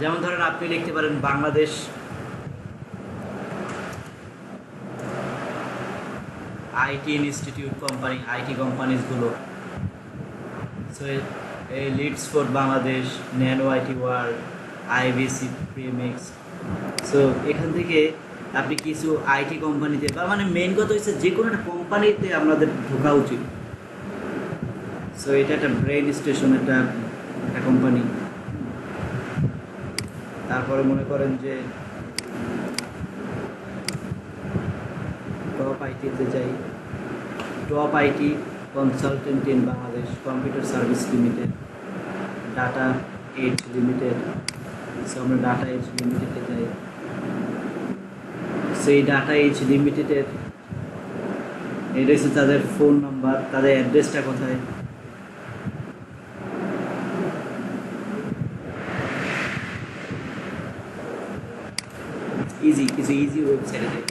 যেমন ধরেন আপনি লিখতে পারেন Bangladesh IT institute company, IT কোম্পানিজগুলো। সো এই leads for Bangladesh, nano IT world, IBC premix. So এখান থেকে আপনি কিছু আইটি কোম্পানিতে বা মানে মেইন কথা হচ্ছে যে কোনো একটা কোম্পানিতে আমাদের ঢোকা উচিত। সো এটা একটা ব্রেন স্টেশন, একটা কোম্পানি। তারপরে মনে করেন যে টপ আইটিতে যাই, top IT consultant in Bangladesh, computer service limited, data edge limited. So আমরা ডাটা এজ লিমিটেডে যাই। সেই ডাটা এজ লিমিটেডের এটা হচ্ছে তাদের ফোন নাম্বার, তাদের অ্যাড্রেসটা কোথায়। ইজি, কিছু ইজি ওয়েবসাইটে যাই।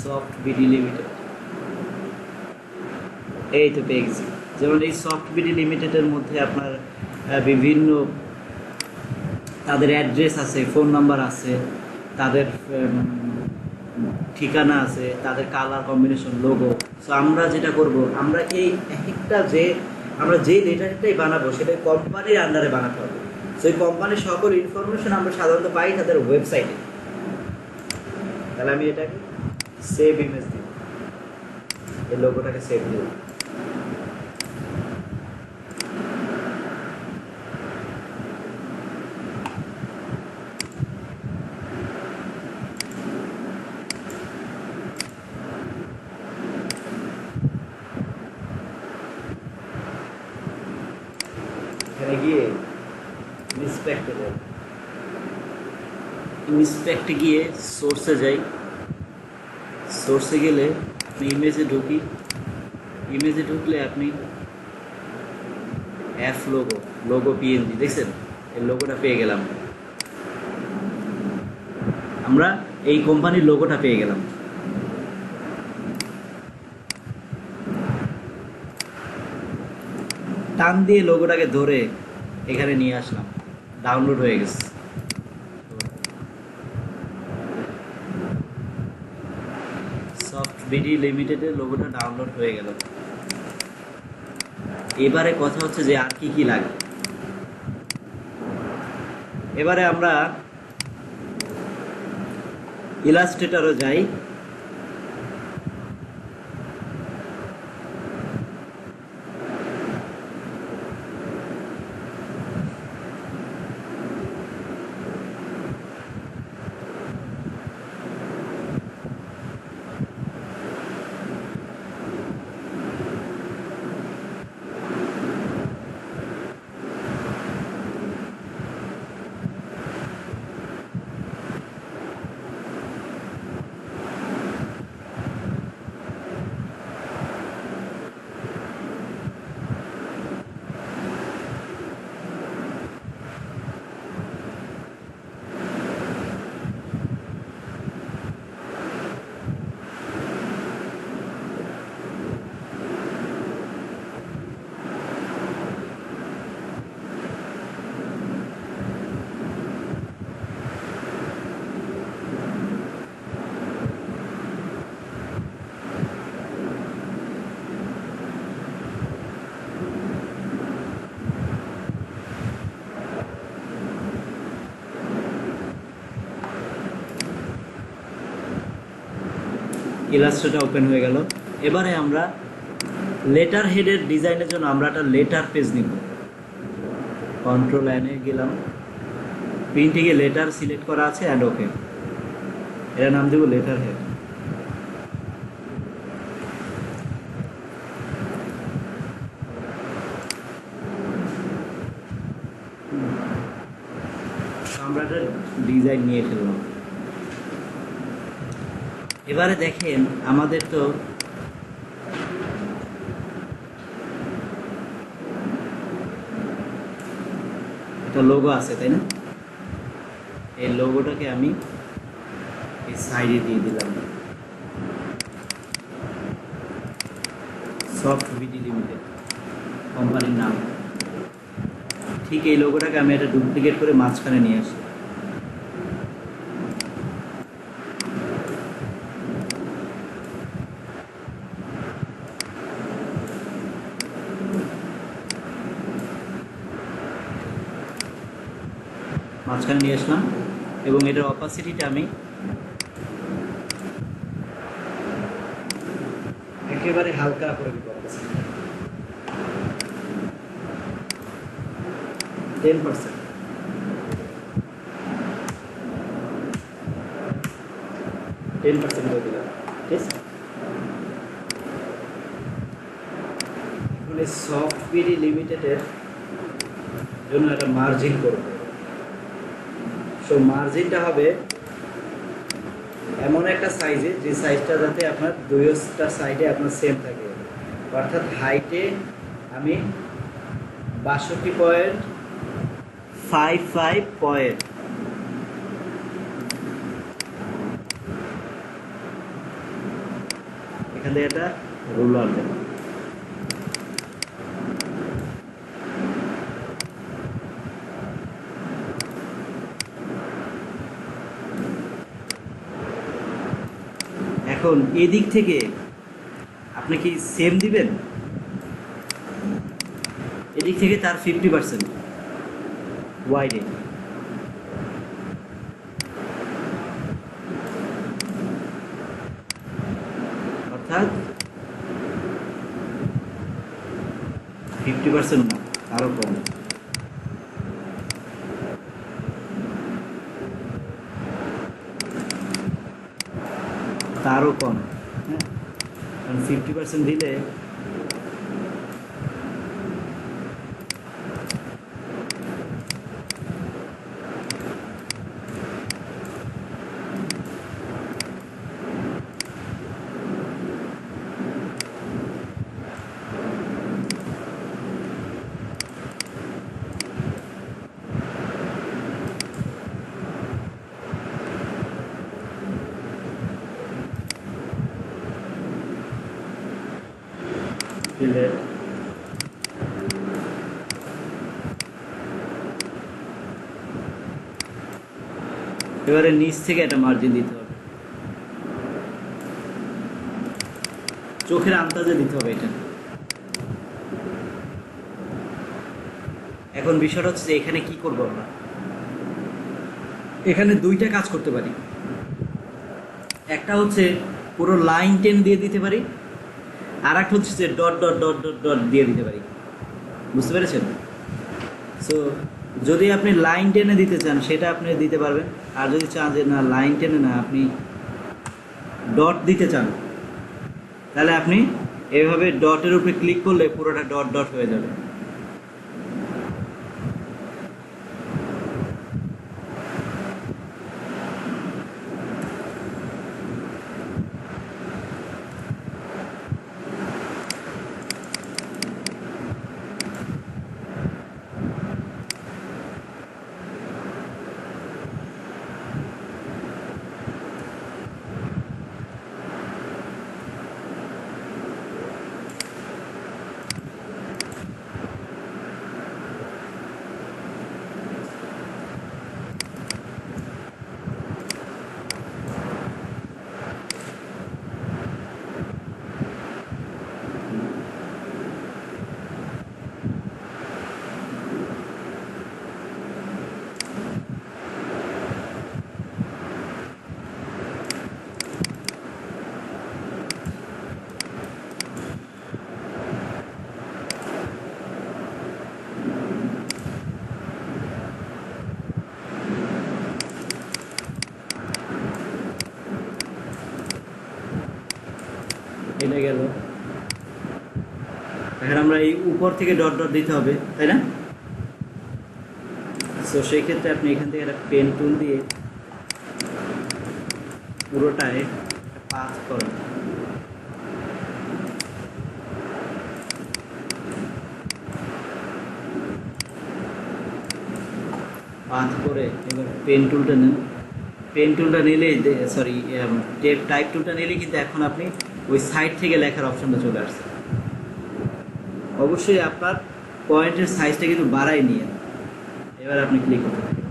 সফট বিডি লিমিটেড, এই তো পেয়ে গেছি। যেমন এই সফট বিডি লিমিটেডের মধ্যে আপনার বিভিন্ন তাদের অ্যাড্রেস আছে, ফোন নাম্বার আছে, তাদের ঠিকানা আছে, তাদের কালার কম্বিনেশন, লোগো। সো আমরা যেটা করব, আমরা এই একটা আমরা যে লেটারটাই বানাবো সেটা কোম্পানির আন্ডারে বানাতে হবে। সো এই কোম্পানির সকল ইনফরমেশন আমরা সাধারণত পাই তাদের ওয়েবসাইটে। তাহলে আমি এটাকে সেভ ইমেজ দিব, এই লোগোটাকে সেভ দিব। এখানে গিয়ে ইন্সপেক্টে গিয়ে সোর্সে যাই। সোর্সে গেলে আপনি ইমেজে ঢুকি। ইমেজে ঢুকলে আপনি এফ লোগো পিএনজি দেখছেন, এই লোগোটা পেয়ে গেলাম। আমরা এই কোম্পানির লোগোটা পেয়ে গেলাম। টান দিয়ে লোগোটাকে ধরে এখানে নিয়ে আসলাম, ডাউনলোড হয়ে গেছে। সফট বিডি লিমিটেডের লোগোটা ডাউনলোড হয়ে গেল। এবারে কথা হচ্ছে যে আর কি কি লাগে। এবারে আমরা ইলাস্ট্রেটরও যাই। ইলাস্ট্রেটর ওপেন হয়ে গেল। এবারে আমরা লেটার হেডের ডিজাইনের জন্য আমরা একটা লেটার পেজ নিব। কন্ট্রোল এনে গেলাম, প্রিন্টিংয়ে লেটার সিলেক্ট করা আছে, অ্যান্ড ওকে। এর নাম দেব লেটার হেড। আমরা একটা ডিজাইন নিয়ে ফেললাম। এবারে দেখেন আমাদের তো একটা লোগো আছে, তাই না? এই লোগোটাকে আমি এই সাইডে দিয়ে দিলাম সফট বিডি লিমিটেড কোম্পানির নাম। ঠিক এই লোগোটাকে আমি এটা ডুপ্লিকেট করে মাঝখানে নিয়ে আসি। মাঝখানে নিয়ে আসলাম এবং এটার অপাসিটিটা আমি একেবারে হালকা করে দিব। 10% 10% করে দিলাম। ঠিক আছে, এখন এই সফট বিডি লিমিটেডের জন্য একটা মার্জিন করব। সো মার্জিনটা হবে এমন একটা সাইজে যে সাইজটা যাতে আপনার দুইটা সাইডে আপনার সেম থাকে, অর্থাৎ হাইটে আমি 62.55 পয়েন্ট, এখান থেকে একটা রুলার দেব। এখন এদিক থেকে আপনি কি সেম দিবেন, এদিক থেকে তার 50% ওয়াইডে, অর্থাৎ 50% না, আরো কম। তারও কম, হ্যাঁ, কারণ 50% দিলে দিলে এবারে নিচ থেকে একটা মার্জিন দিতে হবে, চোখের আন্দাজে দিতে হবে এটা। এখন বিষয়টা হচ্ছে যে এখানে কি করবো আমরা, এখানে দুইটা কাজ করতে পারি। একটা হচ্ছে পুরো লাইন টেন দিয়ে দিতে পারি, আর একটা হচ্ছে যে dot dot dot dot dot দিয়ে দিতে পারি। বুঝতে পেরেছেন? সো যদি আপনি লাইন টেনে দিতে চান সেটা আপনি দিতে পারবেন, আর যদি চান যে না লাইন টেনে না আপনি ডট দিতে চান, তাহলে আপনি এভাবে ডটের উপরে ক্লিক করলে পুরোটা ডট ডট হয়ে যাবে। এটা গেল। এখন আমরা এই উপর থেকে ডট ডট দিতে হবে, তাই না? সো সেই ক্ষেত্রে আপনি এখান থেকে একটা পেন টুল দিয়ে পুরোটায় পাথ করেন। পাথ করে এবার পেন টুলটা নেন, পেন টুলটা নিলেই, সরি, টাইপ টুলটা নিলেই কিন্তু এখন আপনি ওই সাইড থেকে লেখার অপশনটা চলে আসছে। অবশ্যই আপনার পয়েন্টের সাইজটা কিন্তু বাড়াই নিয়ে, এবার আপনি ক্লিক করতে থাকেন।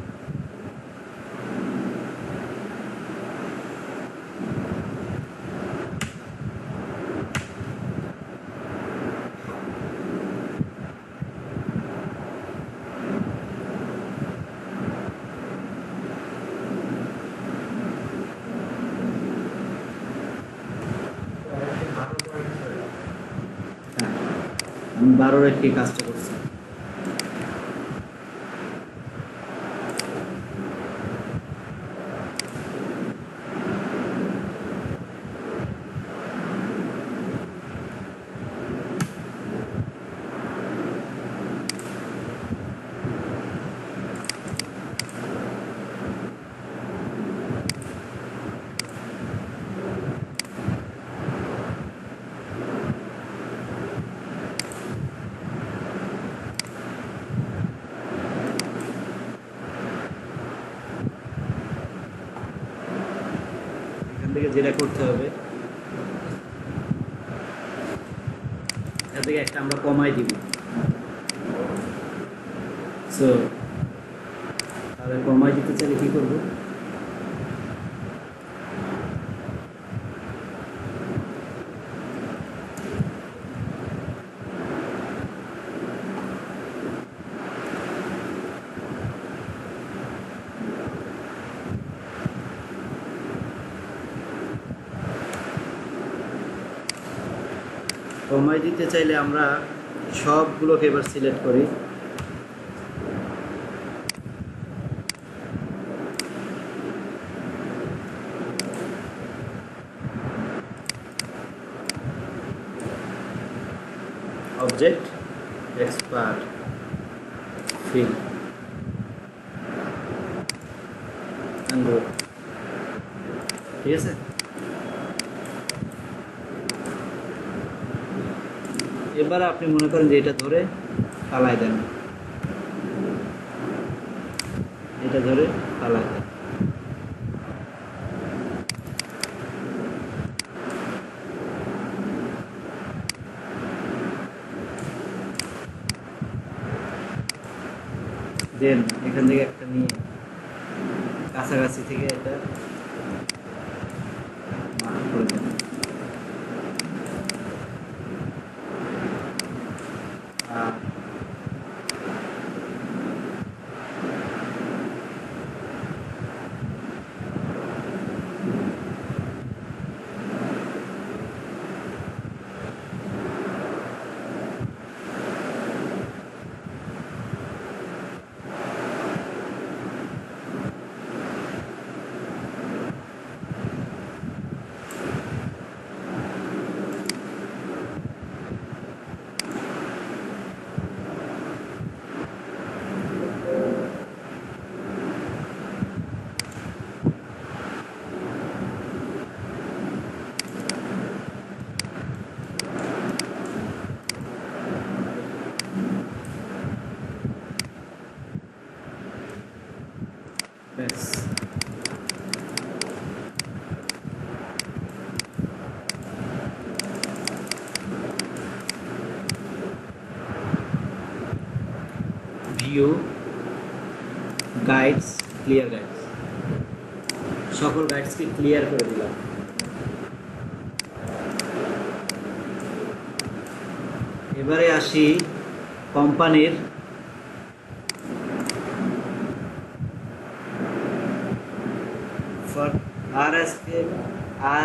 হ্যাঁ, আমি 12 রেখে কাজটা করছি। এখান থেকে যেটা করতে হবে, এখান থেকে একটা আমরা কমাই দিব। সো তাহলে কমাই দিতে চাইলে কি করব? কমাই দিতে চাইলে আমরা সবগুলোকে এবার সিলেক্ট করি। অবজেক্ট, এক্সপার্ট, ফিল, ঠিক আছে। এবার আপনি মনে করেন যে এটা ধরে পালাই দেন, এটা ধরে পালাই দেন। দেন এখান থেকে একটা নিয়ে কাছাকাছি থেকে এটা মার্ক করে দেন। ব্যাস। ভিউ, গাইডস, ক্লিয়ার গাইডস, সকল গাইডসকে ক্লিয়ার করে দিলাম। এবারে আসি কোম্পানির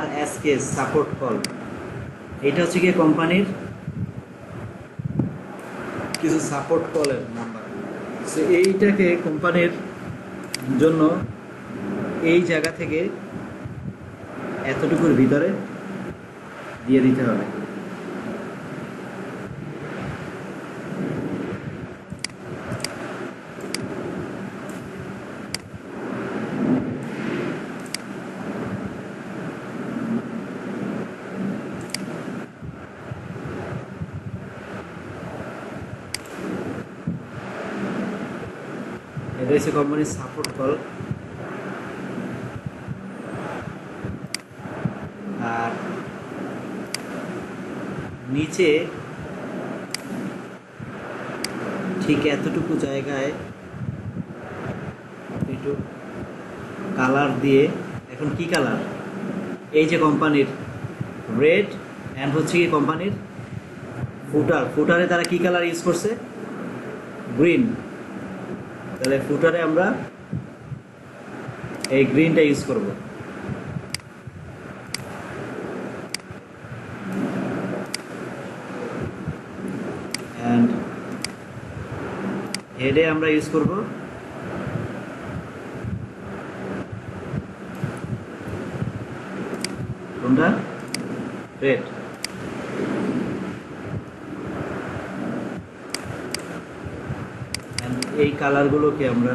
RSK সাপোর্ট কল। এটা হচ্ছে কি কোম্পানির কিছু সাপোর্ট কলের নাম্বার। সো এইটাকে কোম্পানির জন্য এই জায়গা থেকে এতটুকুর ভিতরে দিয়ে দিতে হবে। এটা হচ্ছে কোম্পানির সাপোর্ট কল। আর নিচে ঠিক এতটুকু জায়গায় একটু কালার দিয়ে, এখন কি কালার, এই যে কোম্পানির রেড অ্যান্ড হচ্ছে কি কোম্পানির ফুটারে তারা কি কালার ইউজ করছে, গ্রিন। তাহলে ফুটারে আমরা এই গ্রিনটা ইউজ করব। অ্যান্ড হেডে আমরা ইউজ করব কোনটা, রেড। এই কালারগুলোকে আমরা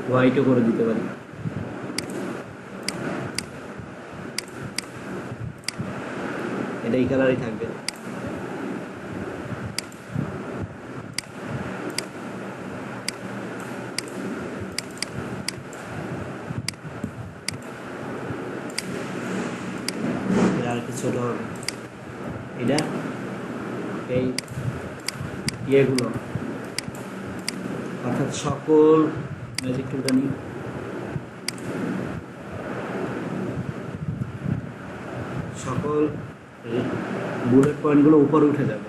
হোয়াইটও করে দিতে পারি। এটা এই কালারই থাকবে। আর একটু ছোট হবে এটা, এই ইয়েগুলো অর্থাৎ সকল ম্যাজিক টুলটা নিই, সকল বুলেট পয়েন্টগুলো উপরে উঠে যাবে।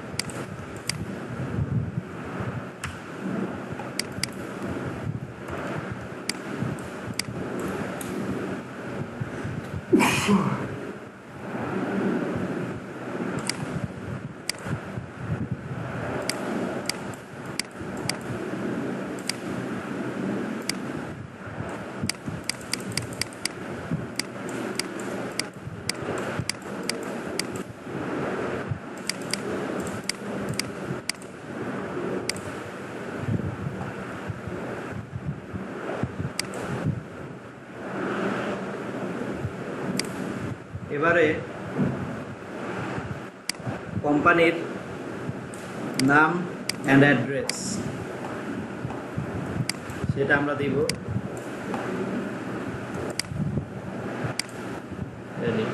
এবারে কোম্পানির নাম অ্যান্ড অ্যাড্রেস সেটা আমরা দিব। রেডি।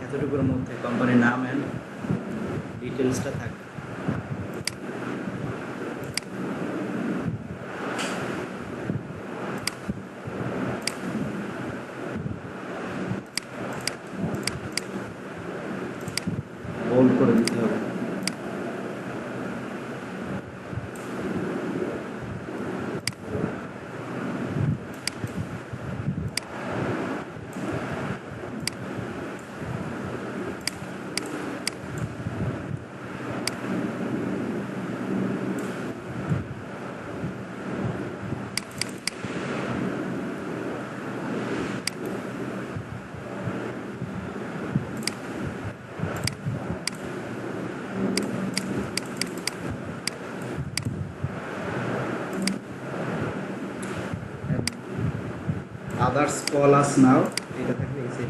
এতটুকুর মধ্যে কোম্পানির নাম অ্যান্ড ডিটেলসটা থাকবে। বোল্ড করে দিতে হবে। Others call us now, এটা থাকলে এই যে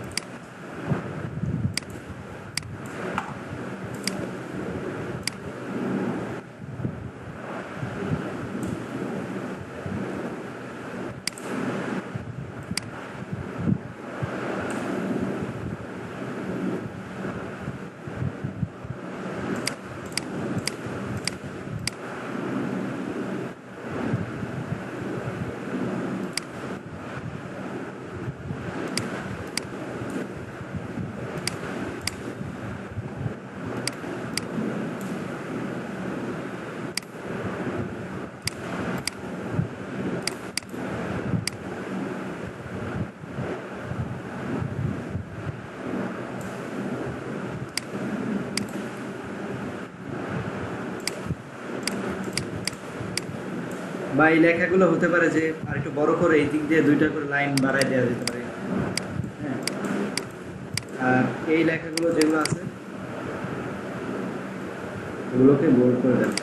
বা এই লেখাগুলো হতে পারে যে আর একটু বড় করে এই দিক দিয়ে দুইটা করে লাইন বাড়ায় দেওয়া যেতে পারে। হ্যাঁ, আর এই লেখাগুলো যেগুলো আছে এগুলোকে বোল্ড করে দেন।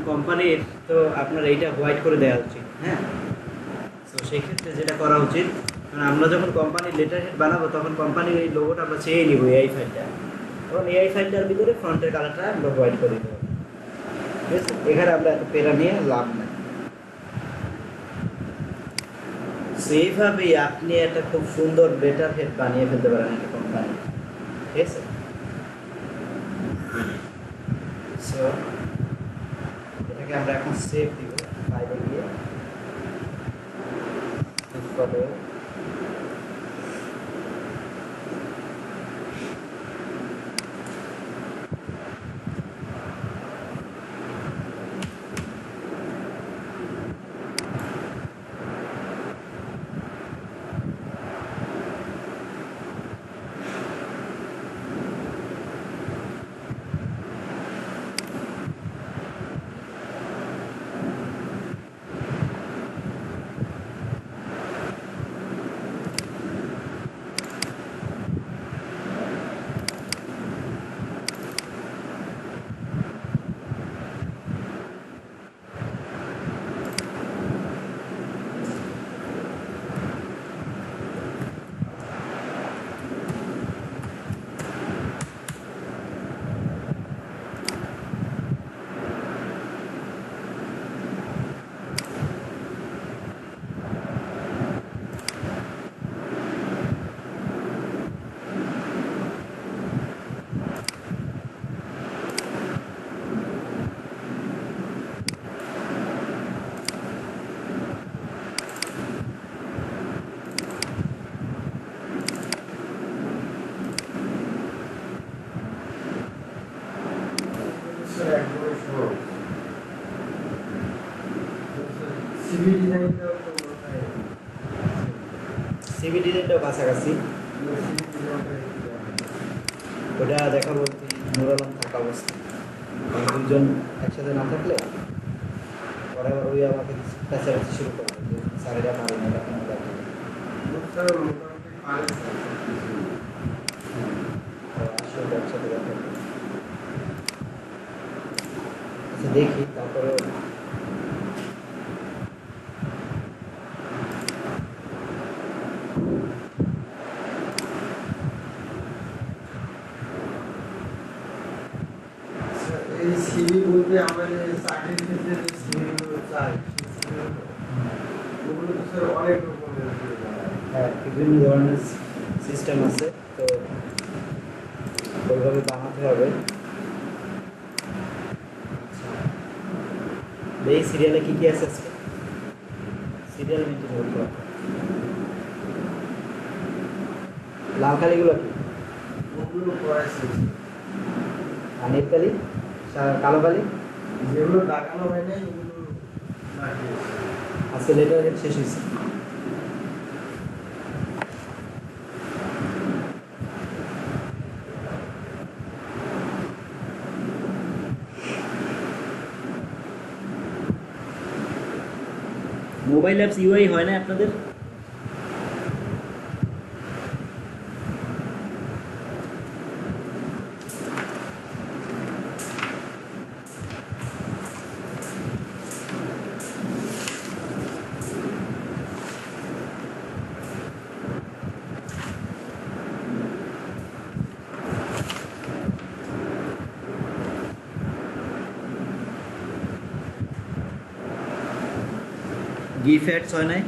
কোম্পানির তো আপনার এইটা হোয়াইট করে দেওয়া উচিত, হ্যাঁ। তো সেই ক্ষেত্রে যেটা করা উচিত, কারণ আমরা যখন কোম্পানির লেটার হেড বানাবো তখন কোম্পানির এই লোগোটা আমরা চেয়ে নিব এআই ফাইলটা, তখন এআই ফাইলটার ভিতরে ফ্রন্টের কালারটা আমরা হোয়াইট করে দেবো, ঠিক আছে। এখানে আমরা এত পেরা নিয়ে লাভ নাই। সেইভাবেই আপনি একটা খুব সুন্দর লেটার হেড বানিয়ে ফেলতে পারেন একটা কোম্পানি, ঠিক আছে। সো এটাকে আমরা এখন সেভ দিব, ফাইলে গিয়ে সেভ করবো। সিভি ডিজাইনটাও কাছাকাছি, ওটা দেখা বলতে নুর আলম থাকা অবস্থা, দুজন একসাথে না থাকলে পরে আবার ওই আমাকে কাছাকাছি শুরু করবে যে স্যারেরা পারে না, এখন আসলে একসাথে দেখা। আচ্ছা দেখি তারপরে এই সিভি বলতে আমাদের চাকরির ক্ষেত্রে যে সিভিগুলো চাই ওগুলো তো স্যার অনেক রকমের, হ্যাঁ বিভিন্ন ধরনের সিস্টেম আছে, তো ওইভাবে বানাতে হবে। এই সিরিয়ালে কী কী আছে আজকে? সিরিয়াল মেনটেন করতে হবে। লাল কালিগুলো কি? ওগুলো করাইছে, আর নীল কালি, কালো কালি যেগুলো লাগানো হয় নাই ওগুলো লাগিয়েছে। আজকে লেটার হেড শেষ হয়েছে। মোবাইল অ্যাপস ইউআই হয় না আপনাদের? গিফ অ্যাডস হয় নাই?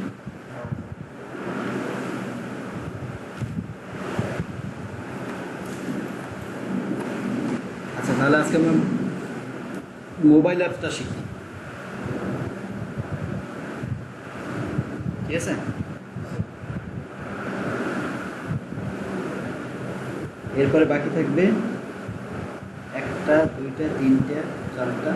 আচ্ছা তাহলে আজকে আমরা মোবাইল অ্যাপসটা শিখি, ঠিক আছে। এরপরে বাকি থাকবে 1টা 2টা 3টা 4টা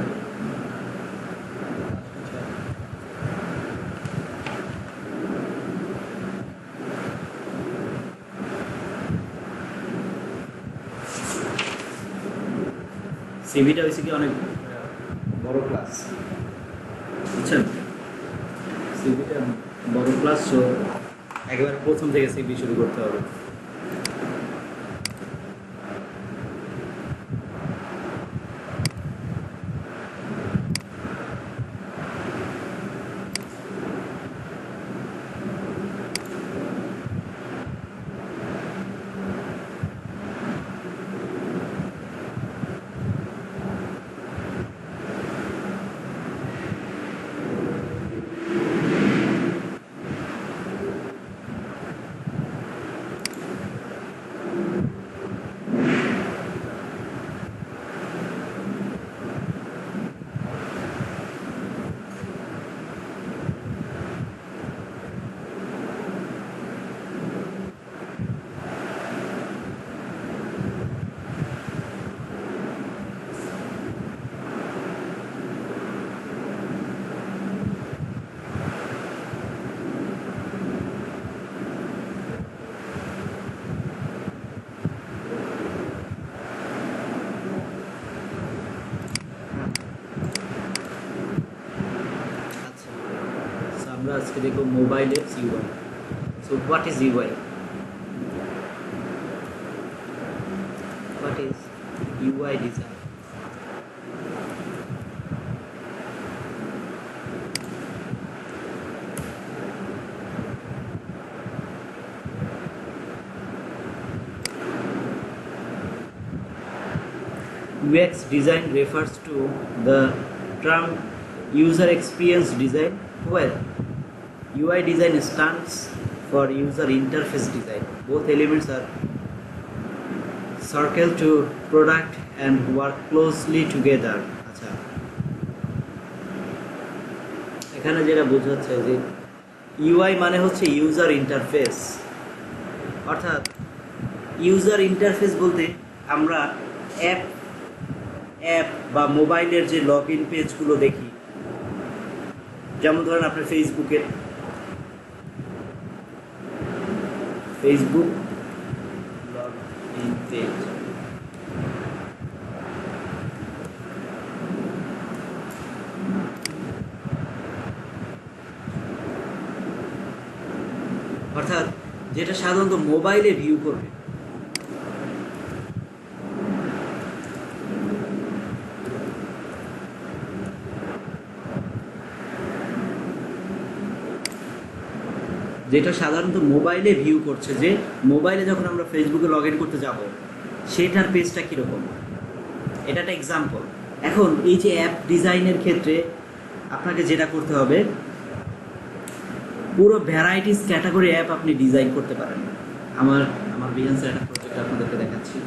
সিভিটা হয়েছে কি অনেক বড় ক্লাস, বুঝছেন। সিভিটা বড় ক্লাস, তো একেবারে প্রথম থেকে সিভি শুরু করতে হবে। আজকে দেখব mobile apps UI. So what is UI? What is UI design? UX design refers to the term user experience design, while UI design stands for user interface design. Both elements are circle to product and work closely together. আচ্ছা, এখানে যেটা বোঝাচ্ছে যে UI মানে হচ্ছে user interface, অর্থাৎ user interface বলতে আমরা অ্যাপ বা মোবাইলের যে লগ ইন পেজগুলো দেখি, যেমন ধরেন আপনার ফেসবুক লগ ইন পেজ, অর্থাৎ যেটা সাধারণত মোবাইলে ভিউ করবে। যেটা সাধারণত মোবাইলে ভিউ করছে, যে মোবাইলে যখন আমরা ফেসবুকে লগ ইন করতে যাব সেটার পেজটা কীরকম, এটা একটা এক্সাম্পল। এখন এই যে অ্যাপ ডিজাইনের ক্ষেত্রে আপনাকে যেটা করতে হবে, পুরো ভ্যারাইটিস ক্যাটাগরি অ্যাপ আপনি ডিজাইন করতে পারেন। আমার বিহেন্সের একটা প্রজেক্ট আপনাদেরকে দেখাচ্ছি।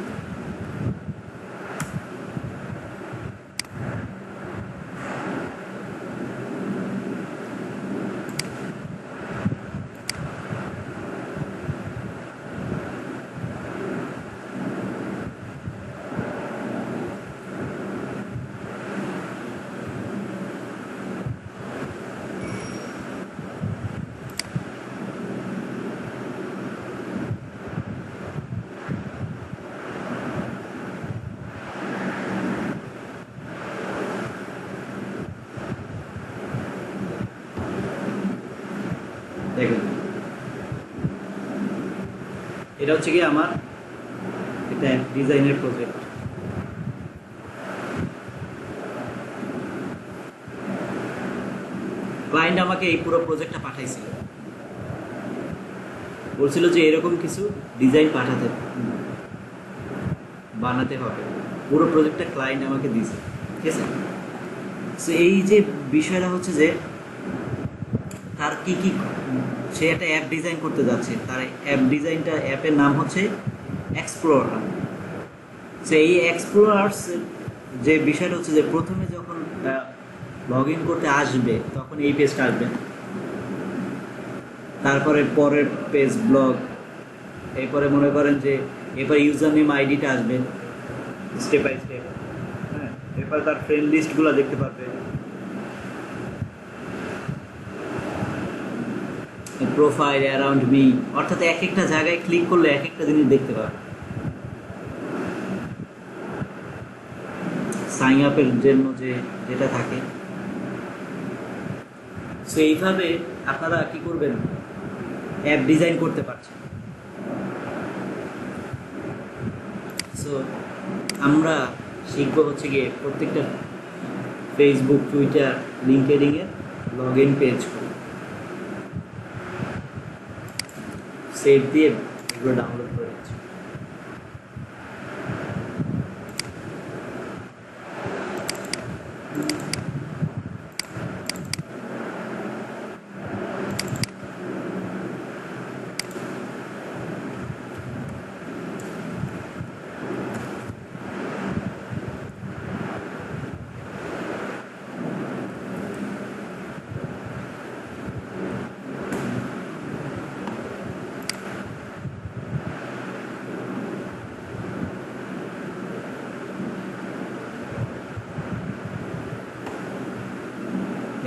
দেখুন, এটা হচ্ছে কি আমার একটা ডিজাইনের প্রজেক্ট। ক্লায়েন্ট আমাকে এই পুরো প্রজেক্টটা পাঠাইছিল, বলছিল যে এরকম কিছু ডিজাইন বানাতে হবে। পুরো প্রজেক্টটা ক্লায়েন্ট আমাকে দিয়েছে, ঠিক আছে। সো এই যে বিষয়টা হচ্ছে যে তার কি সে একটা অ্যাপ ডিজাইন করতে যাচ্ছে, তার অ্যাপের নাম হচ্ছে এক্সপ্লোরার। সো এই এক্সপ্লোরার্স যে বিষয়টা হচ্ছে যে প্রথমে যখন লগ ইন করতে আসবে তখন এই পেজটা আসবে, তারপরে পরের পেজ ব্লগ, এরপরে মনে করেন যে এরপর ইউজার নেম আইডিটা আসবে স্টেপ বাই স্টেপ। হ্যাঁ, এরপর তার ফ্রেন্ড লিস্টগুলো দেখতে পারবে, প্রোফাইল, অ্যারাউন্ড মি, অর্থাৎ এক একটা জায়গায় ক্লিক করলে এক একটা জিনিস দেখতে পাবে। সাইন আপের জন্য যেটা থাকে। সো এইভাবে আপনারা কি করবেন, অ্যাপ ডিজাইন করতে পারছেন। সো আমরা শিখবো হচ্ছে গিয়ে প্রত্যেকটা ফেসবুক, টুইটার, লিঙ্কডইন এর লগ ইন পেজ সেভ দিয়ে এগুলো ডাউনলোড করে দিচ্ছি।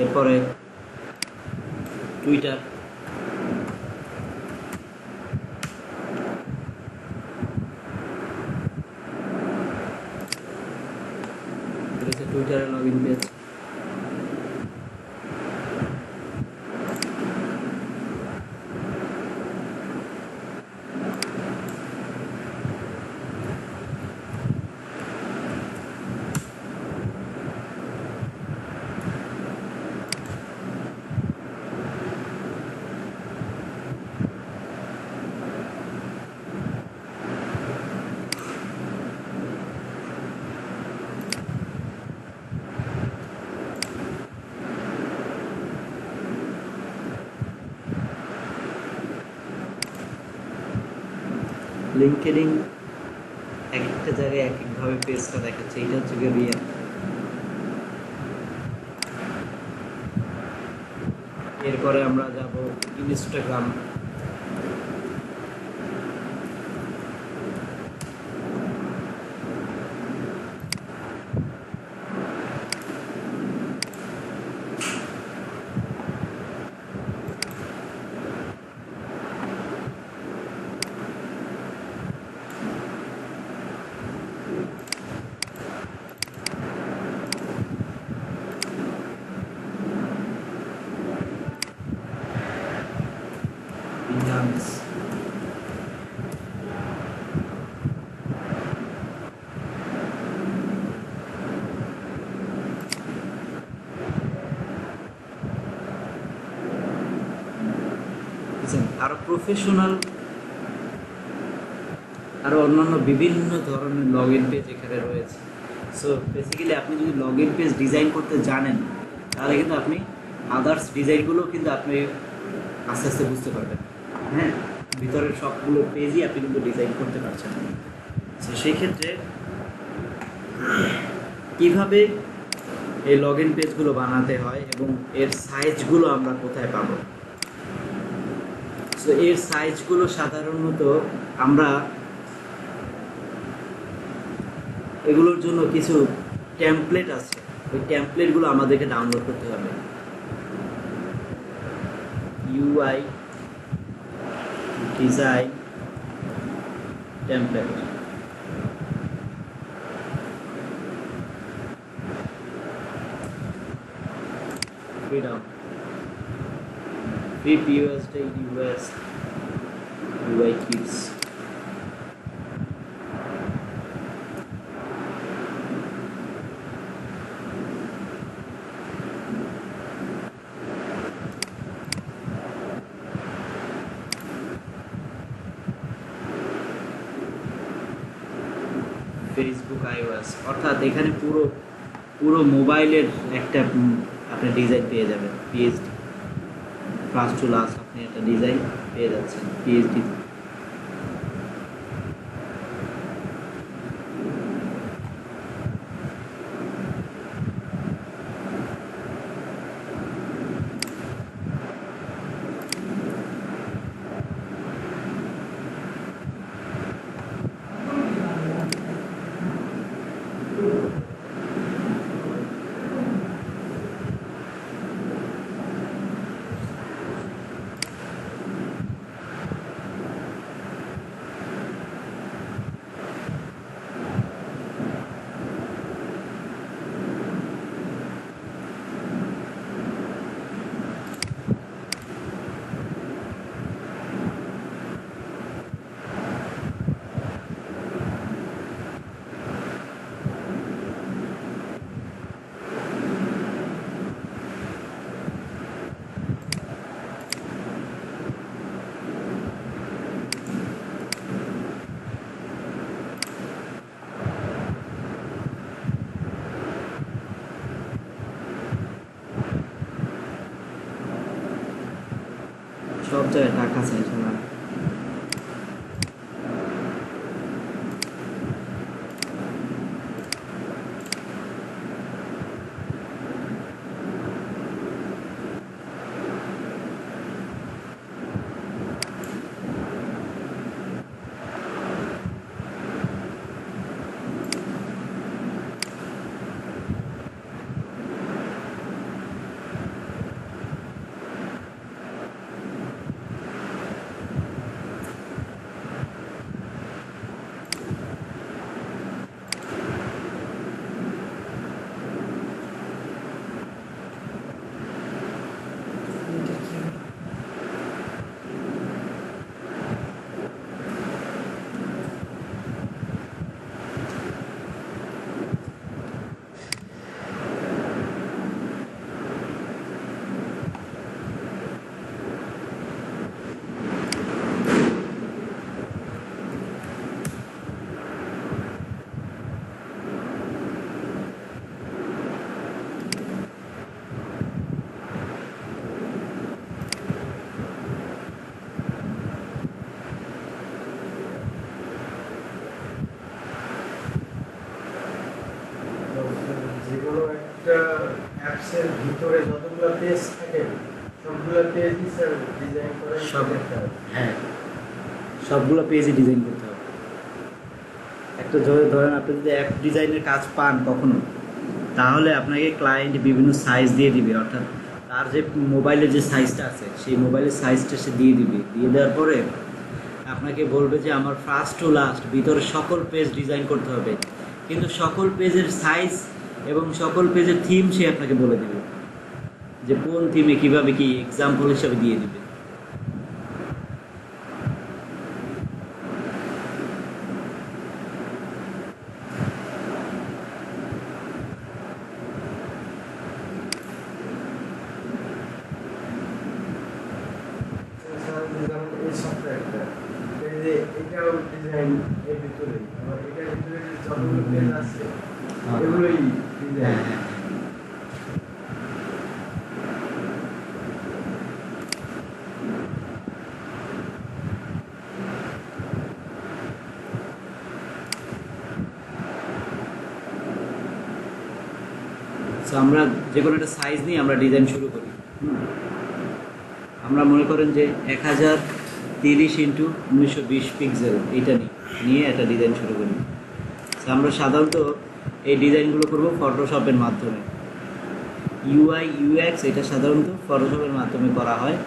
এরপরে টুইটার, টুইটারে লগ ইন পেজ। লিঙ্কডইন এক একটা জায়গায় এক একভাবে পেজটা দেখাচ্ছে। এটা হচ্ছে গিয়ে রিয়েল। এরপরে আমরা যাব ইনস্টাগ্রাম। Binance, আরো প্রফেশনাল আরো অন্যান্য বিভিন্ন ধরনের লগ ইন পেজ এখানে রয়েছে। সো বেসিক্যালি আপনি যদি লগ ইন পেজ ডিজাইন করতে জানেন তাহলে কিন্তু আপনি আদার্স ডিজাইনগুলো কিন্তু আপনি আস্তে আস্তে বুঝতে পারবেন। হ্যাঁ, ভিতরের সবগুলো পেজই আপনি কিন্তু ডিজাইন করতে পারছেন। তো সেই ক্ষেত্রে কীভাবে এই লগ ইন পেজগুলো বানাতে হয় এবং এর সাইজগুলো আমরা কোথায় পাবো? সো এর সাইজগুলো সাধারণত আমরা এগুলোর জন্য কিছু টেমপ্লেট আছে, ওই টেমপ্লেটগুলো আমাদেরকে ডাউনলোড করতে হবে। UI design template, freedom, free USD US UI kits. Facebook iOS, অর্থাৎ এখানে পুরো পুরো মোবাইলের একটা আপনি ডিজাইন পেয়ে যাবেন। পিএইচডি ফার্স্ট টু লাস্ট আপনি একটা ডিজাইন পেয়ে যাচ্ছেন পিএইচডি। সব জায়গায় টাকা চাই সবাই। কোনো একটা অ্যাপসের ভিতরে যতগুলো পেজ থাকে সবগুলো পেজই স্যার ডিজাইন করে সব হ্যাঁ সবগুলো পেজই ডিজাইন করতে হবে। একটা ধরেন আপনি যদি অ্যাপ ডিজাইনের কাজ পান কখনো, তাহলে আপনাকে ক্লায়েন্ট বিভিন্ন সাইজ দিয়ে দিবে, অর্থাৎ তার যে মোবাইলের যে সাইজটা আছে সেই মোবাইলের সাইজটা সে দিয়ে দিবে। দিয়ে দেওয়ার পরে আপনাকে বলবে যে আমার ফার্স্ট টু লাস্ট ভিতরে সকল পেজ ডিজাইন করতে হবে, কিন্তু সকল পেজের সাইজ এবং সকল পেজের থিম সে আপনাকে বলে দেবে, যে কোন থিমে কীভাবে কি এক্সাম্পল হিসাবে দিয়ে দিবে। স্যার যেমন এই সফটওয়্যারটা এই যে এটাও ডিজাইন এর ভিতরে আবার এটার ভিতরে যে যতগুলো পেজ আছে এগুলোই ডিজাইন। সো আমরা যে কোনো একটা সাইজ নিয়ে আমরা ডিজাইন শুরু করি। আমরা মনে করেন যে 1030x1920 পিক্সেল এইটা নিয়ে একটা ডিজাইন শুরু করি। সো আমরা সাধারণত এই ডিজাইনগুলো করব ফটোশপের মাধ্যমে। ইউআই ইউএক্স এটা সাধারণত ফটোশপের মাধ্যমে করা হয়।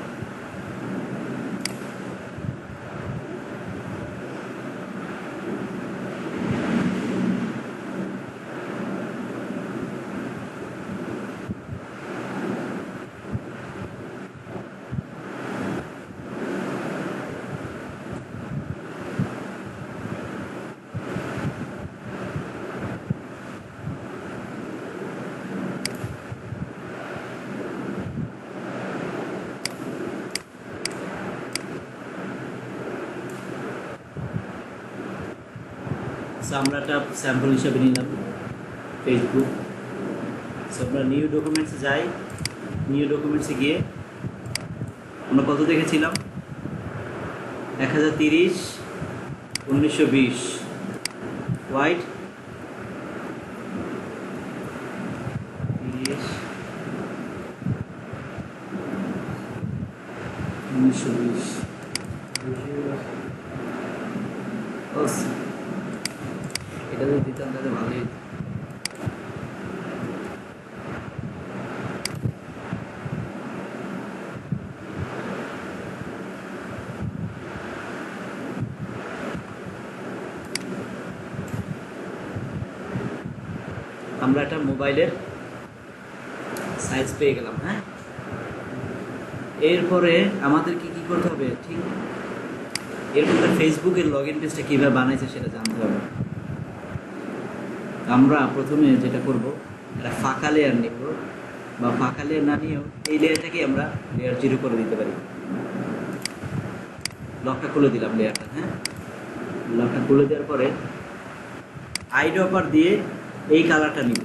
সো আমরা একটা স্যাম্পল হিসাবে নিলাম ফেসবুক। সো আমরা নিউ ডকুমেন্টসে যাই, নিউ ডকুমেন্টসে গিয়ে আমরা কত দেখেছিলাম 1030x1920 হোয়াইট 30x1920 এটা যদি দিতাম তাহলে ভালোই হতো। আমরা একটা মোবাইলের সাইজ পেয়ে গেলাম। হ্যাঁ, এরপরে আমাদের কি করতে হবে, ঠিক এরপরে ফেসবুকের লগ ইন পেজটা কীভাবে বানাইছে সেটা জানতে হবে। আমরা প্রথমে যেটা করব, একটা ফাঁকা লেয়ার নিব, বা ফাঁকা লেয়ার না নিয়েও এই লেয়ারটাকে আমরা লেয়ার 0 করে দিতে পারি। লকটা খুলে দিলাম লেয়ারটা। হ্যাঁ, লকটা খুলে দেওয়ার পরে আইড্রপার দিয়ে এই কালারটা নিব।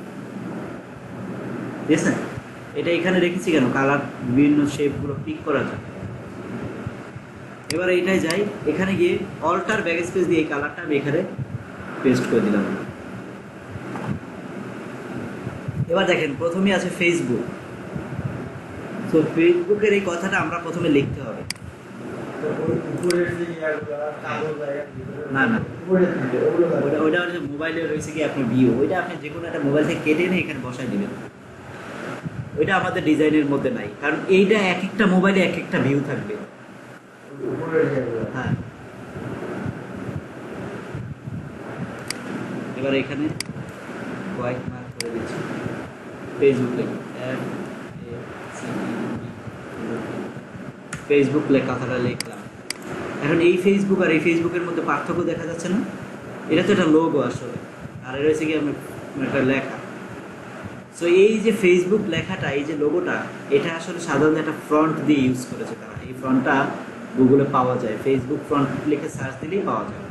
ঠিক আছে, এটা এখানে রেখেছি কেন, কালার বিভিন্ন শেপগুলো পিক করা যায়। এবার এইটাই যাই, এখানে গিয়ে অল্টার ব্যাকস্পেস দিয়ে এই কালারটা আমি এখানে পেস্ট করে দিলাম। এবার দেখেন প্রথমে আছে ফেসবুক। তো ফেসবুকের এই কথাটা আমরা প্রথমে লিখতে হবে। উপরের যে ইয়ারগুলো কালো জায়গা না না, উপরে থাকে ওগুলো ওইটা হচ্ছে মোবাইলে রয়েছে কি আপনার ভিউ, ওইটা আপনি যে কোনো একটা মোবাইল থেকে কেটে নিয়ে এখানে বসাই দিবেন। ওইটা আমাদের ডিজাইনের মধ্যে নাই, কারণ এইটা এক একটা মোবাইলে এক একটা ভিউ থাকবে। উপরের ইয়ারগুলো। হ্যাঁ, এবার এখানে হোয়াইট মার্ক করে দিচ্ছি, ফেসবুক লেখা ফেসবুক কথাটা লিখলাম। এখন এই ফেসবুক আর এই ফেসবুকের মধ্যে পার্থক্য দেখা যাচ্ছে না? এটা তো একটা লোগো আসলে, আর এটা হচ্ছে কি আপনার একটা লেখা। সো এই যে ফেসবুক লেখাটা, এই যে লোগোটা, এটা আসলে সাধারণত একটা ফ্রন্ট দিয়ে ইউজ করেছে তারা। এই ফ্রন্টটা গুগলে পাওয়া যায়, ফেসবুক ফ্রন্ট লিখে সার্চ দিলেই পাওয়া যায়।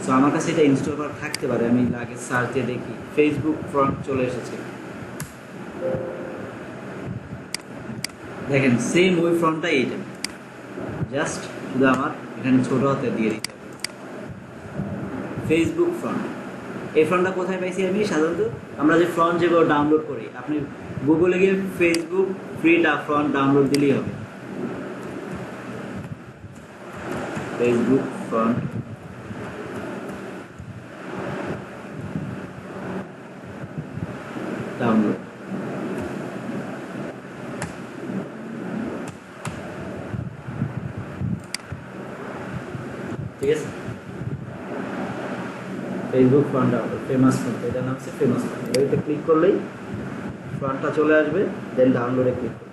সো আমার কাছে এটা ইনস্টল করা থাকতে পারে, আমি আগে সার্চ দিয়ে দেখি, ফেসবুক ফ্রন্ট চলে এসেছে। দেখেন সেম ওই ফ্রন্টটাই এইটা, জাস্ট শুধু আমার এখানে ছোট হাতে দিয়ে দিতে হবে ফেসবুক ফ্রন্ট। এই ফ্রন্টটা কোথায় পাইছি আমি? সাধারণত আমরা যে ফ্রন্ট যেগুলো ডাউনলোড করি, আপনি গুগলে গিয়ে ফেসবুক ফ্রি ফ্রন্ট ডাউনলোড দিলেই হবে। Facebook front download. ঠিক আছে, Facebook front download, famous front, এটার নাম হচ্ছে ফেমাস ফ্রন্ট। এটাতে ক্লিক করলেই ফ্রন্টটা চলে আসবে, দেন ডাউনলোডে ক্লিক করবে।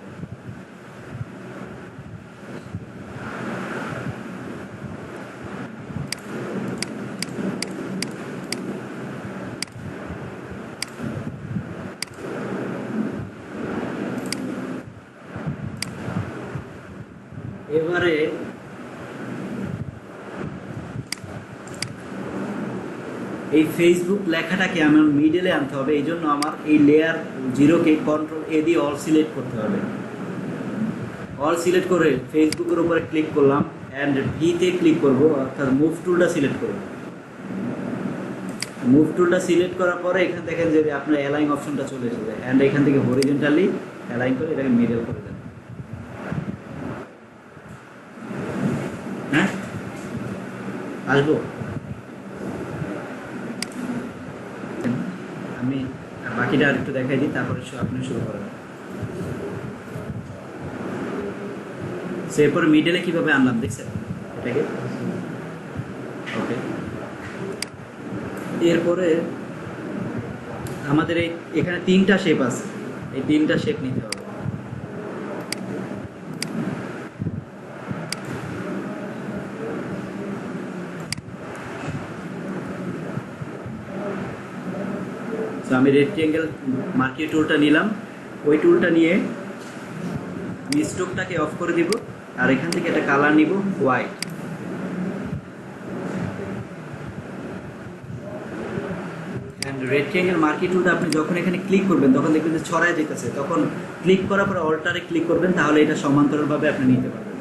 এবারে এই ফেসবুক লেখাটাকে আমার মিডলে আনতে হবে, এই জন্য আমার এই লেয়ার 0কে কন্ট্রোল এ দিয়ে অল সিলেক্ট করতে হবে। অল সিলেক্ট করে ফেসবুকের উপরে ক্লিক করলাম, অ্যান্ড ভিতে ক্লিক করব, অর্থাৎ মুভ টুলটা সিলেক্ট করব। মুভ টুলটা সিলেক্ট করার পরে এখানে দেখেন যে আপনার অ্যালাইন অপশনটা চলে এসেছে, অ্যান্ড এখান থেকে হরিজন্টালি অ্যালাইন করে এটাকে মিডল করে দেন। হ্যাঁ, আসবো আমি, বাকিটা আর একটু দেখাই দিই, তারপরে আপনি শুরু করবেন। এরপরে মিডলে কিভাবে আনলাম দেখছেন এটাকে? ওকে, এরপরে আমাদের এখানে 3টা শেপ আছে, এই 3টা শেপ নিতে হবে। আমি রেক্টেঙ্গেল মার্কি টুলটা নিলাম, ওই টুলটা নিয়ে আমি স্ট্রোকটাকে অফ করে দিব, আর এখান থেকে একটা কালার নিব হোয়াইট। অ্যান্ড রেক্টেঙ্গেল মার্কি টুলটা আপনি যখন এখানে ক্লিক করবেন তখন দেখবেন যে ছড়ায় যেতেছে, তখন ক্লিক করার পরে অল্টারে ক্লিক করবেন, তাহলে এটা সমান্তরালভাবে আপনি নিতে পারবেন।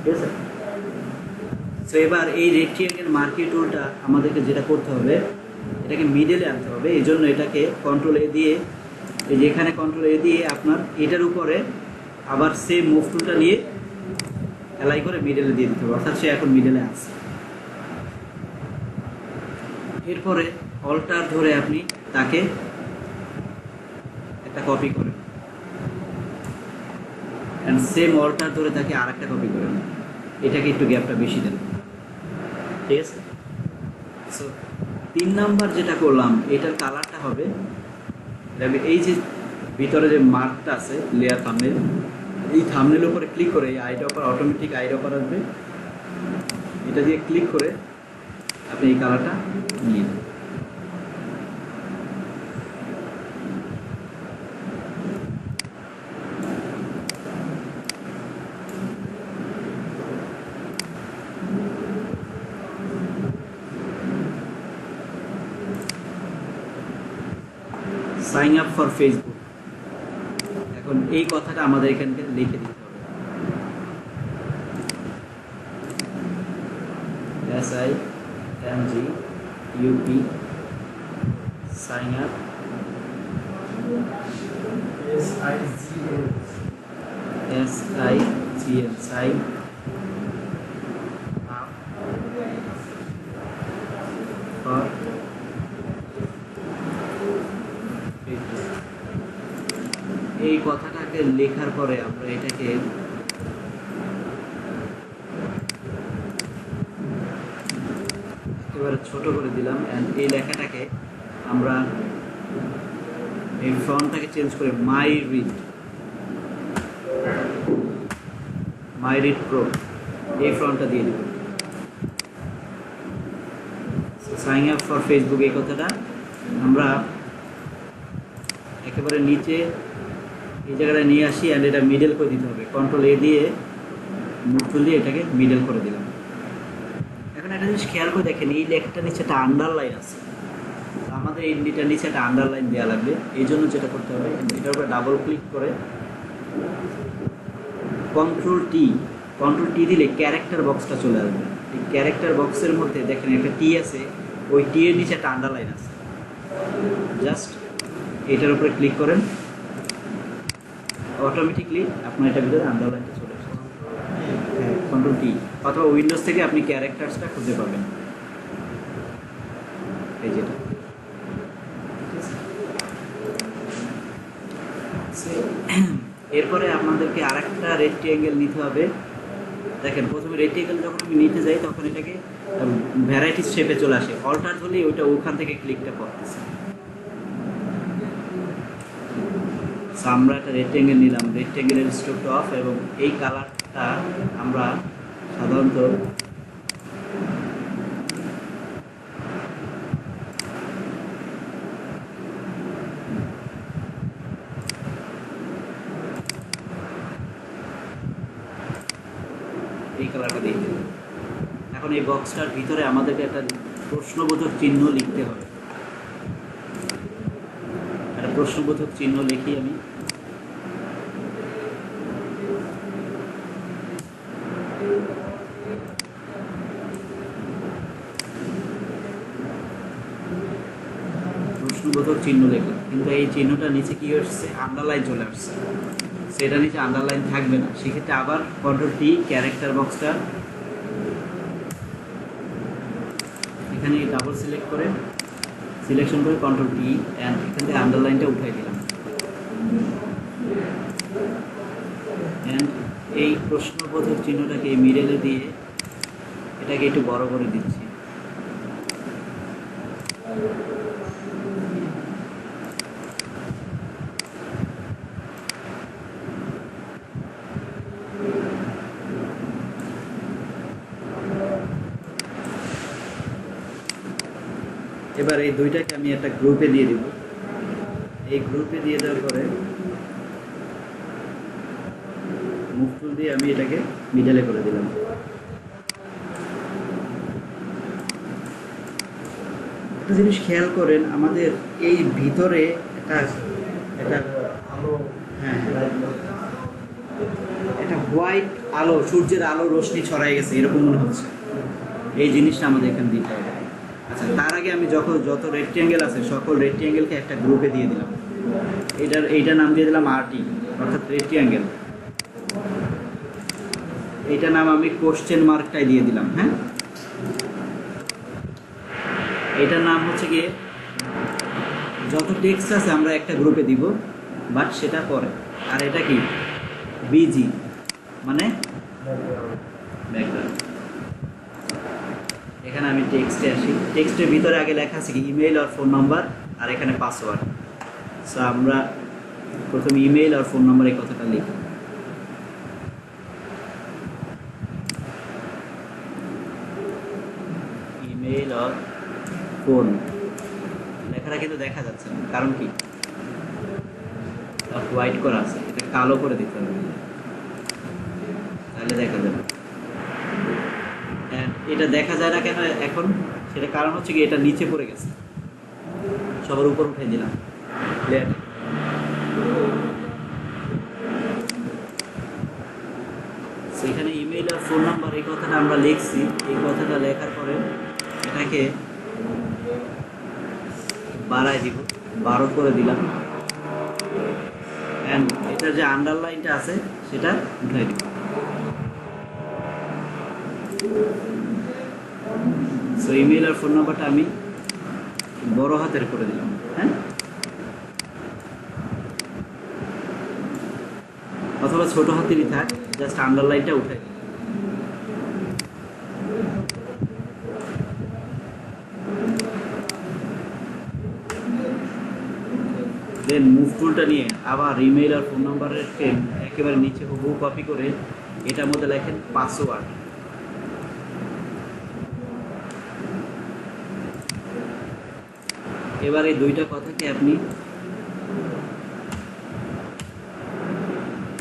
ঠিক আছে, তো এবার এই রেক্টেঙ্গেল মার্কি টুলটা আমাদেরকে যেটা করতে হবে, এটাকে মিডলে আনতে হবে। এই জন্য এটাকে কন্ট্রোল এ দিয়ে, এই যে এখানে কন্ট্রোল এ দিয়ে আপনার এটার উপরে আবার সেম মুভ টুলটা নিয়ে অ্যালাই করে মিডলে দিয়ে দিতে হবে, অর্থাৎ সে এখন মিডলে আছে। এরপরে অল্টার ধরে আপনি তাকে একটা কপি করেন, অ্যান্ড সেম অল্টার ধরে তাকে আর একটা কপি করেন, এটাকে একটু গ্যাপটা বেশি দেন। ঠিক আছে, সো 3 নাম্বার যেটা করলাম, এটার কালারটা হবে, এই যে ভিতরে যে মার্কটা আছে লেয়ার থাম্বনেল, এই থাম্বনেলের উপরে ক্লিক করে এই ID offer, automatic ID offer আসবে, এটা দিয়ে ক্লিক করে আপনি এই কালারটা নিয়ে নেন। সাইন আপ ফর ফেসবুক, এখন এই কথাটা আমাদের এখানে লিখে দিতে হবে, SINGUP sign up, SIGN sign up for এই কথাটাকে লেখার পরে আমরা এটাকে একেবারে ছোট করে দিলাম, অ্যান্ড এই লেখাটাকে আমরা এই ফন্টটাকে চেঞ্জ করে মাই রিড প্রো এই ফন্টটা দিয়ে দেব। সাইন আপ ফর ফেসবুক এই কথাটা আমরা একেবারে নিচে এই জায়গাটা নিয়ে আসি, অ্যান্ড এটা মিডল করে দিতে হবে, কন্ট্রোল এ দিয়ে মুভ টুল দিয়ে এটাকে মিডল করে দিলাম। এখন একটা জিনিস খেয়াল করে দেখেন, এই লেখাটা নিচে একটা আন্ডারলাইন আছে, আমাদের এই এটার নিচে একটা আন্ডারলাইন দেওয়া লাগবে। এই জন্য যেটা করতে হবে, এটার উপরে ডাবল ক্লিক করে কন্ট্রোল টি দিলে ক্যারেক্টার বক্সটা চলে আসবে। এই ক্যারেক্টার বক্সের মধ্যে দেখেন একটা টি আছে, ওই টি এর নিচে একটা আন্ডারলাইন আছে, জাস্ট এটার উপরে ক্লিক করেন, অটোমেটিকলি আপনার এটার ভিতরে আন্ডারলাইনটা চলে আসছে। হ্যাঁ, কন্ট্রোল টি, অথবা উইন্ডোজ থেকে আপনি ক্যারেক্টার্সটা খুঁজে পাবেন, এই যেটা। এরপরে আপনাদেরকে আরেকটা রেক্টিঅ্যাঙ্গেল নিতে হবে। দেখেন, প্রথমে রেক্টিঅ্যাঙ্গেল যখন আমি নিতে যাই তখন এটাকে ভ্যারাইটিস শেপে চলে আসে, অল্টার হলেই ওইটা ওখান থেকে ক্লিকটা করতেছে। আমরা একটা রেক্টিঅ্যাঙ্গেল নিলাম, রেক্টিঅ্যাঙ্গেলের স্ট্রোকটা অফ, এবং এই কালারটা আমরা সাধারণত এই কালারটা দিয়ে দেব। এখন এই বক্সটার ভিতরে আমাদেরকে একটা প্রশ্নবোধক চিহ্ন লিখতে হবে। একটা প্রশ্নবোধক চিহ্ন লিখি আমি। প্রশ্নবোধক চিহ্ন লিখলাম, কিন্তু এই চিহ্নটা নিচে কি আসছে, আন্ডারলাইন চলে আসছে। সেটা নিচে আন্ডারলাইন থাকবে না, সেক্ষেত্রে আবার কন্ট্রোল টি, ক্যারেক্টার বক্সটা এখানে ডাবল সিলেক্ট করে, সিলেকশন করে কন্ট্রোল টি, অ্যান্ড এখান থেকে আন্ডারলাইনটা উঠাই দিলাম। অ্যান্ড এই প্রশ্নবোধক চিহ্নটাকে এই মিডলে দিয়ে এটাকে একটু বড় করে দিচ্ছি। এবার এই দুইটাকে আমি একটা গ্রুপে দিয়ে দিব। এই গ্রুপে দিয়ে দেওয়ার পরে মুভ টুল দিয়ে আমি এটাকে মিডলে করে দিলাম। একটা জিনিস খেয়াল করেন, আমাদের এই ভিতরে একটা আলো, হ্যাঁ একটা হোয়াইট আলো, সূর্যের আলো রশ্মি ছড়াই গেছে এরকম মনে হচ্ছে। এই জিনিসটা আমাদের এখানে দিতে হবে। আচ্ছা, তার আগে আমি যত রেক্টিঅ্যাঙ্গেল আছে সকল রেক্টিঅ্যাঙ্গেলকে একটা গ্রুপে দিয়ে দিলাম। এইটার নাম দিয়ে দিলাম আরটি, অর্থাৎ রেক্টিঅ্যাঙ্গেল। এইটার নাম আমি কোশ্চেন মার্কটাই দিয়ে দিলাম। হ্যাঁ, এটার নাম হচ্ছে গিয়ে, যত টেক্সট আছে আমরা একটা গ্রুপে দিব, বাট সেটা পরে। আর এটা কি, বিজি মানে ব্যাকগ্রাউন্ড। এখানে আমি টেক্সটে আসি, টেক্সটের ভিতরে আগে লেখা আছে কি, ইমেইল আর ফোন নাম্বার, আর এখানে পাসওয়ার্ড। সো আমরা প্রথমে ইমেইল আর ফোন নাম্বার এই কথাটা লিখি। ইমেইল আর ফোন লেখাটা কিন্তু দেখা যাচ্ছে না, কারণ কি, হোয়াইট করা আছে, এটা কালো করে দিতে হবে, তাহলে দেখা যাবে। এটা দেখা যায় না কেন এখন, সেটা কারণ হচ্ছে কি, এটা নিচে পড়ে গেছে, সবার উপর উঠে দিলাম। সেখানে ইমেইল আর ফোন নাম্বার এই কথাটা আমরা লিখছি। এই কথাটা লেখার পরে এটাকে বাড়াই দিব, 12 করে দিলাম, অ্যান্ড এটার যে আন্ডারলাইনটা আছে সেটা উঠাই দিব। সো ইমেইল আর ফোন নাম্বারটা আমি বড় হাতের করে দিলাম। হ্যাঁ, অথবা ছোট হাতেরই থাক, জাস্ট আন্ডারলাইনটা উঠে দিলাম। দেন মুভ টুলটা নিয়ে আবার ইমেইল আর ফোন নাম্বারের একেবারে নিচে হুবহু কপি করে এটার মধ্যে লেখেন পাসওয়ার্ড। এবার এই দুইটা কথাকে আপনি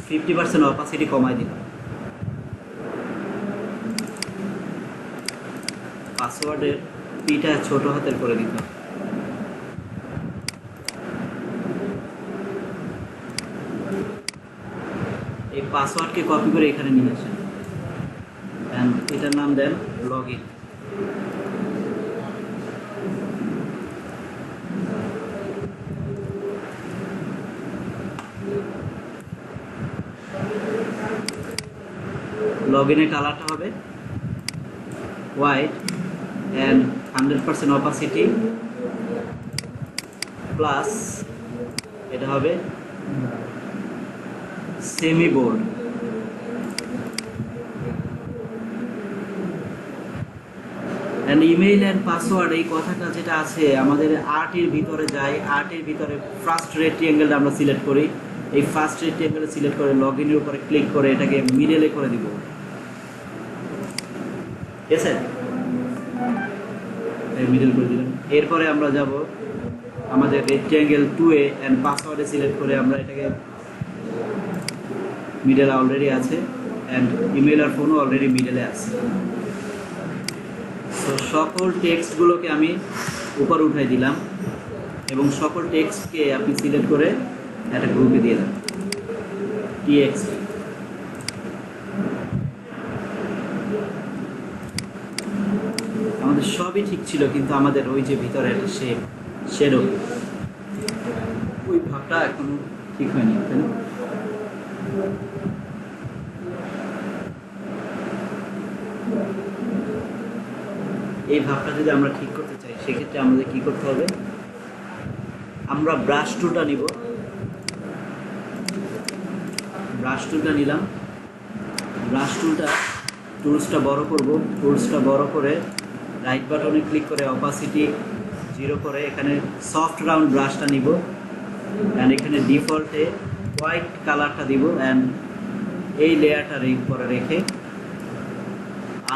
50% অপাসিটি কমাই দিন। পাসওয়ার্ডের পিটা ছোট হাতের করে দিতে হবে। এই পাসওয়ার্ডকে কপি করে এখানে নিয়ে আসেন, অ্যান্ড এটার নাম দেন লগ ইন। লগইনের কালারটা হবে হোয়াইট অ্যান্ড 100% অপাসিটি প্লাস এটা হবে semi bold. And email and password এই কথাটা যেটা আছে আমাদের আর্টের ভিতরে যায়, আর্টের ভিতরে ফার্স্ট রেক্টেঙ্গেলটা আমরা সিলেক্ট করি, এই ফার্স্ট রেক্টেঙ্গেল সিলেক্ট করে লগ ইনের উপরে ক্লিক করে এটাকে মিডলে করে দিব, ঠিক আছে? মিডল করে দিলাম। এরপরে আমরা যাব আমাদের রেক্টেঙ্গেল 2 অ্যান্ড পাসওয়ার্ডে সিলেক্ট করে আমরা এটাকে মিডল অলরেডি আছে অ্যান্ড ইমেল আর ফোনও অলরেডি মিডলে আছে। তো সকল টেক্সটগুলোকে আমি উপরে উঠাই দিলাম এবং সকল টেক্সটকে আপনি সিলেক্ট করে একটা গ্রুপে দিয়ে দেন TXT। আমাদের সবই ঠিক ছিল, কিন্তু আমাদের ওই যে ভিতরে একটা শেডো ওই ভাবটা এখনো ঠিক হয়নি, তাই না? এই ভাবটা যদি আমরা ঠিক করতে চাই সেক্ষেত্রে আমাদের কি করতে হবে, আমরা ব্রাশ টুলটা নিব, ব্রাশ টুলটা নিলাম, ব্রাশ টুলসটা বড় করব, টুলসটা বড় করে রাইট বাটনে ক্লিক করে অপাসিটি 0 করে এখানে সফট রাউন্ড ব্রাশটা নিব অ্যান্ড এখানে ডিফল্টে হোয়াইট কালারটা দিব অ্যান্ড এই লেয়ারটার উপরে রেখে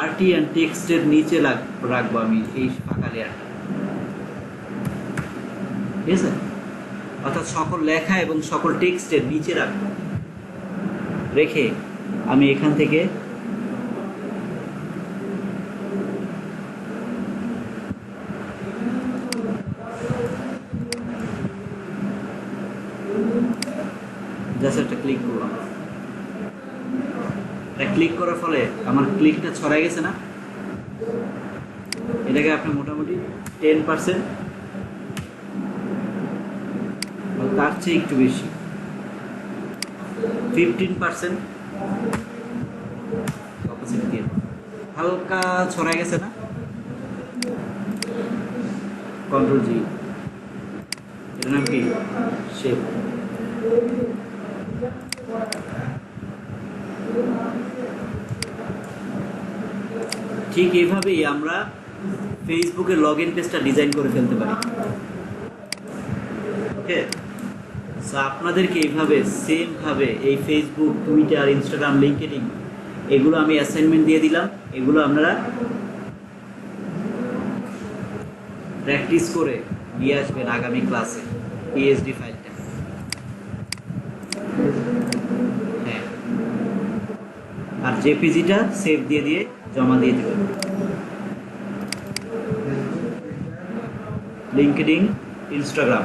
আরটি অ্যান্ড টেক্সটের নিচে রাখবো আমি এই ফাঁকা লেয়ারটা, ঠিক আছে? অর্থাৎ সকল লেখা এবং সকল টেক্সটের নিচে রাখবো, রেখে আমি এখান থেকে জাস্ট একটা ক্লিক করলাম। ক্লিক করার ফলে আমার ক্লিকটা ছড়াই গেছে না? এটাকে আপনি মোটামুটি 10% তার চেয়ে একটু বেশি 15% অপোজিট দিয়ে হালকা ছড়াই গেছে না? কন্ট্রোল জি, এটার নাম কি? শেপ। ঠিক এইভাবেই আমরা ফেসবুকের লগ ইন পেজটা ডিজাইন করে ফেলতে পারি। ওকে, সো আপনাদেরকে এইভাবে সেমভাবে এই ফেসবুক, টুইটার, ইনস্টাগ্রাম, লিঙ্কডইন এগুলো আমি অ্যাসাইনমেন্ট দিয়ে দিলাম, এগুলো আপনারা প্র্যাকটিস করে নিয়ে আসবেন আগামী ক্লাসে PSD ফাইলটা। হ্যাঁ, আর জেপিজিটা সেভ দিয়ে জমা দিয়ে দেবেন। লিঙ্কডইন, ইনস্টাগ্রাম,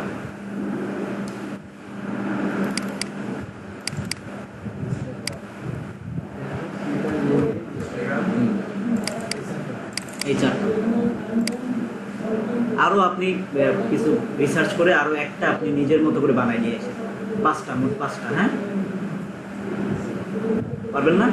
এই চারটা। আরও আপনি কিছু রিসার্চ করে আরও একটা আপনি নিজের মতো করে বানাই নিয়ে এসে 5টা, মোট 5টা। হ্যাঁ, পারবেন না?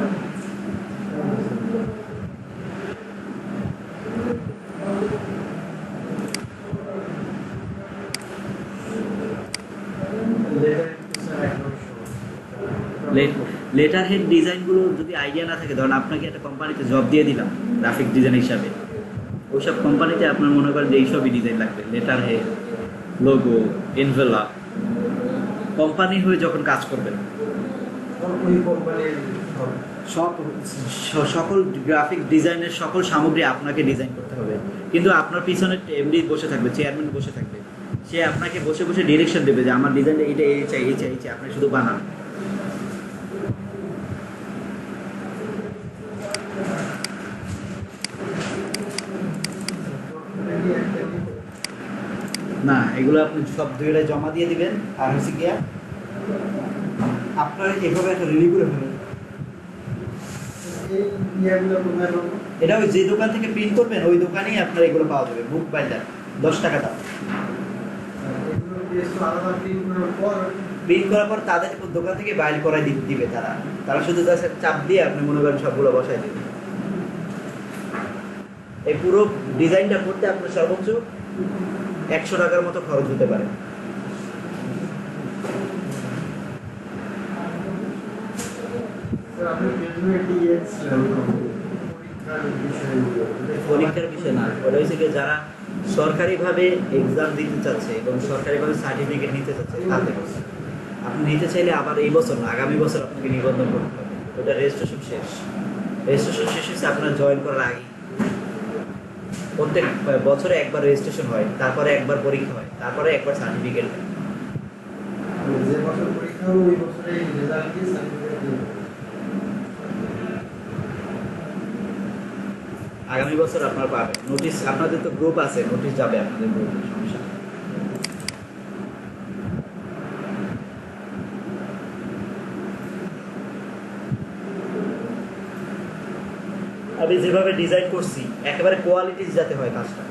লেটার হেড ডিজাইনগুলো যদি আইডিয়া না থাকে, ধরেন আপনাকে একটা কোম্পানিতে জব দিয়ে দিলাম গ্রাফিক ডিজাইন হিসাবে, ওইসব কোম্পানিতে আপনার মনে করেন যে এইসবই ডিজাইন লাগবে, letter head, logo, envelope, company হয়ে যখন কাজ করবেন সকল গ্রাফিক ডিজাইনের সকল সামগ্রী আপনাকে ডিজাইন করতে হবে, কিন্তু আপনার পিছনে এমডি বসে থাকবে, চেয়ারম্যান বসে থাকবে, সে আপনাকে বসে বসে ডিরেকশন দেবে যে আমার ডিজাইনটা এটা এই চাই, এই চাই, এই চাই, আপনি শুধু বানান। না, এগুলো আপনি সব দুইটা জমা দিয়ে দিবেন আর হচ্ছে গিয়া আপনার এভাবে একটা রেডি করে ফেলেন। এটা ওই যে দোকান থেকে প্রিন্ট করবেন ওই দোকানেই আপনার এগুলো পাওয়া যাবে, বুক বাইন্ডার, 10 টাকা দাম। প্রিন্ট করার পর তাদের দোকান থেকে বাইর করাই দিবে তারা। তারা শুধু তাদের চাপ দিয়ে আপনি মনে করেন সবগুলো বসাই দেবে। এই পুরো ডিজাইনটা করতে আপনার সর্বোচ্চ 100 টাকার মতো খরচ হতে পারে। স্যার আপনি ফেসবুকে কি এক্সট্রা পরীক্ষার বিষয়গুলো পরীক্ষার বিষয় না, ওটা হচ্ছে কি যারা সরকারিভাবে এক্সাম দিতে চাচ্ছে এবং সরকারিভাবে সার্টিফিকেট নিতে চাচ্ছে তাদের। আপনি নিতে চাইলে আবার এই বছর না, আগামী বছর আপনাকে নিবন্ধন করতে হবে। ওটা রেজিস্ট্রেশন শেষ। রেজিস্ট্রেশন শেষ হচ্ছে আপনার জয়েন করার আগে। প্রত্যেক বছরে একবার রেজিস্ট্রেশন হয়, তারপরে একবার পরীক্ষা হয়, তারপরে একবার সার্টিফিকেট হয়। যে বছর পরীক্ষা হবে ওই বছরে রেজাল্ট দিয়ে সার্টিফিকেট দিয়ে আগামী বছর আপনারা পাবেন নোটিশ। আপনাদের তো গ্রুপ আছে, নোটিশ যাবে আপনাদের গ্রুপে, সমস্যা নেই। আমি যেভাবে ডিজাইন করছি একেবারে কোয়ালিটি যাতে হয় কাজটা।